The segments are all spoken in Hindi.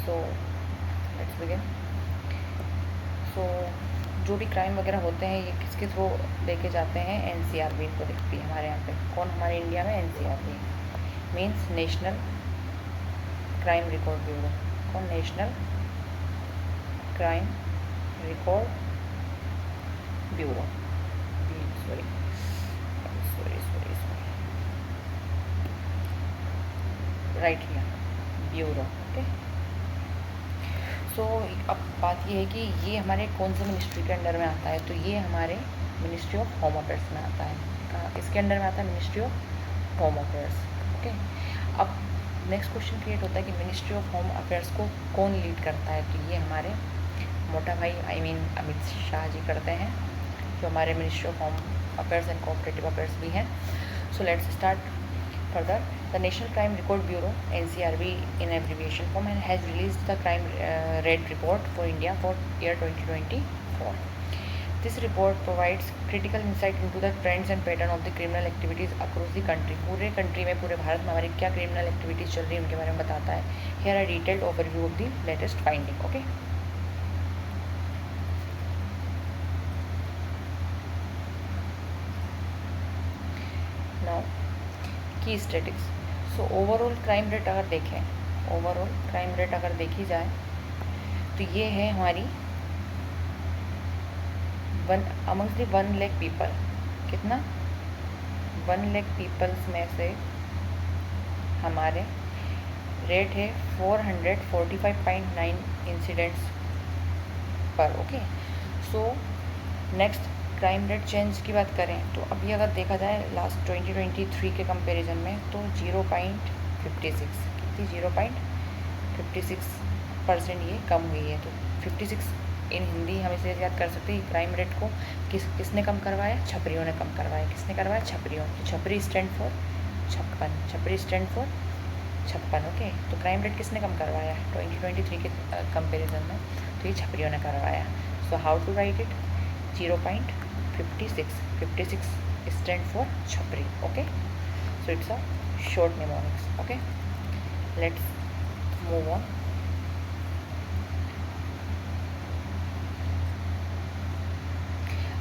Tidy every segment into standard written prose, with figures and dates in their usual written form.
So let's begin. सो जो भी क्राइम वगैरह होते हैं ये किसके थ्रू लेके जाते हैं, एनसीआरबी को देखती है हमारे यहाँ पे। कौन हमारे इंडिया में? NCRB means national crime record bureau. कौन? National crime record bureau. Sorry sorry sorry sorry right here, bureau. Okay. So अब बात ये है कि ये हमारे कौन से मिनिस्ट्री के अंडर में आता है, तो ये हमारे मिनिस्ट्री ऑफ होम अफेयर्स में आता है। इसके अंडर में आता है ministry of home affairs. Okay. अब नेक्स्ट क्वेश्चन क्रिएट होता है कि मिनिस्ट्री ऑफ होम अफेयर्स को कौन लीड करता है, तो ये हमारे मोटा भाई अमित शाह जी करते हैं, जो हमारे ministry of home affairs and cooperative affairs भी हैं। So let's start further. The National Crime Record Bureau (NCRB) in abbreviation form has released the crime rate report for India for year 2024. This report provides critical insight into the trends and pattern of the criminal activities across the country. पूरे कंट्री में, पूरे भारत में हमारी क्या क्रिमिनल एक्टिविटीज़ चल रही है उनके बारे में बताता है। Here a detailed overview of the latest finding. Okay. Now की statistics. So overall crime rate अगर देखें, ओवरऑल क्राइम रेट अगर देखी जाए तो ये है हमारी अमंग्स द 1 लाख पीपल। कितना? 1 लाख पीपल्स में से हमारे रेट है 445.9 इंसिडेंट्स पर। Okay. So next crime rate change की बात करें तो अभी अगर देखा जाए लास्ट 2023 के कंपैरिजन में तो 0.56 कितनी 0.56% ये कम हुई है। तो 56 इन हिंदी हम इसे याद कर सकते हैं। क्राइम रेट को किसने कम करवाया? छपरियों ने कम करवाया। किसने करवाया? छपरियों। तो छपरी स्टैंड फॉर 56, छपरी स्टैंड फॉर 56। ओके। तो क्राइम रेट किसने कम करवाया 2023 के कंपेरिजन में? तो ये छपरियों ने करवाया। So how to write it? 0.56, 56 stand for Chhapri. Okay, so it's a short mnemonics. Okay, let's move on.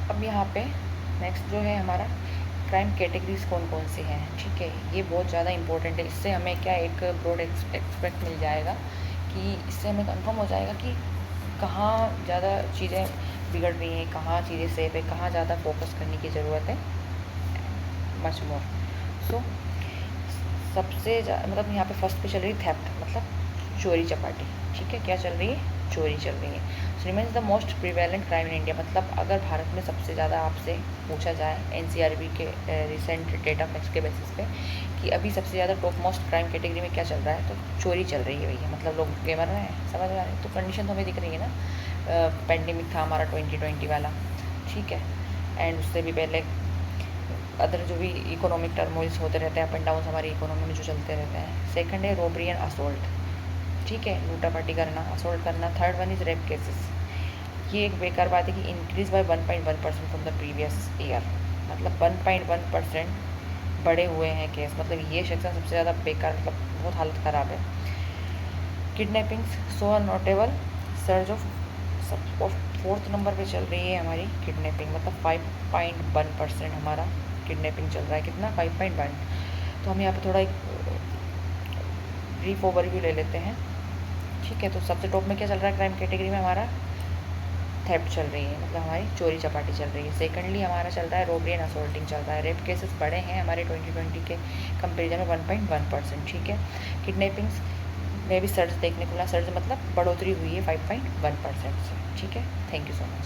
अब यहाँ पे नेक्स्ट जो है हमारा क्राइम कैटेगरीज कौन कौन सी हैं। ठीक है, ये बहुत ज़्यादा इंपॉर्टेंट है। इससे हमें क्या एक ब्रॉड एक्सपेक्ट मिल जाएगा कि इससे हमें कंफर्म हो जाएगा कि कहाँ ज़्यादा चीज़ें बिगड़ रही हैं, कहाँ चीज़ें सेफ है, कहाँ ज़्यादा फोकस करने की ज़रूरत है, मच मोर। सो सबसे मतलब यहाँ पे फर्स्ट पे चल रही थेफ्ट, मतलब चोरी चपाटी। ठीक है, क्या चल रही है? चोरी चल रही है। So remains the most prevalent crime in India. मतलब अगर भारत में सबसे ज़्यादा आपसे पूछा जाए एनसीआरबी के रिसेंट डेटा फैक्ट्स के बेसिस पे कि अभी सबसे ज़्यादा टॉप मोस्ट क्राइम कैटेगरी में क्या चल रहा है, तो चोरी चल रही है भैया। मतलब लोग गेमर रहे हैं, समझ आ रहे हैं। तो कंडीशन तो हमें दिख रही है ना, पेंडेमिक था हमारा 2020 वाला। ठीक है, एंड उससे भी पहले अदर जो भी इकोनॉमिक टर्मोइल्स होते रहते हैं, अप एंड डाउन हमारी इकोनॉमी में जो चलते रहते हैं। सेकंड है रॉबरी एंड असोल्ट। ठीक है, लूटापाटी करना, असोल्ट करना। Third one is rape cases. ये एक बेकार बात है कि increase by 1.1% from the previous year. मतलब 1.1% बढ़े हुए हैं केस। मतलब ये सेक्शन सबसे ज़्यादा बेकार, मतलब बहुत हालत ख़राब है। Kidnappings so notable surge of 4th number पे चल रही है हमारी किडनैपिंग। मतलब 5.1% हमारा किडनैपिंग चल रहा है। कितना? 5.1। तो हम यहाँ पे थोड़ा एक ब्रीफ ओवरव्यू ले लेते हैं। ठीक है, तो सबसे टॉप में क्या चल रहा है क्राइम कैटेगरी में? हमारा थेफ्ट चल रही है, मतलब हमारी चोरी चपाटी चल रही है। सेकंडली हमारा चल रहा है रॉबरी एंड असोल्टिंग चल रहा है। रेप केसेस बढ़े हैं हमारे 2020 के कंपेरिजन में 1.1%। ठीक है, किडनैपिंग्स में भी सर्च देखने को मिला। सर्च मतलब बढ़ोतरी हुई है 5.1% से। ठीक है, थैंक यू सो मच।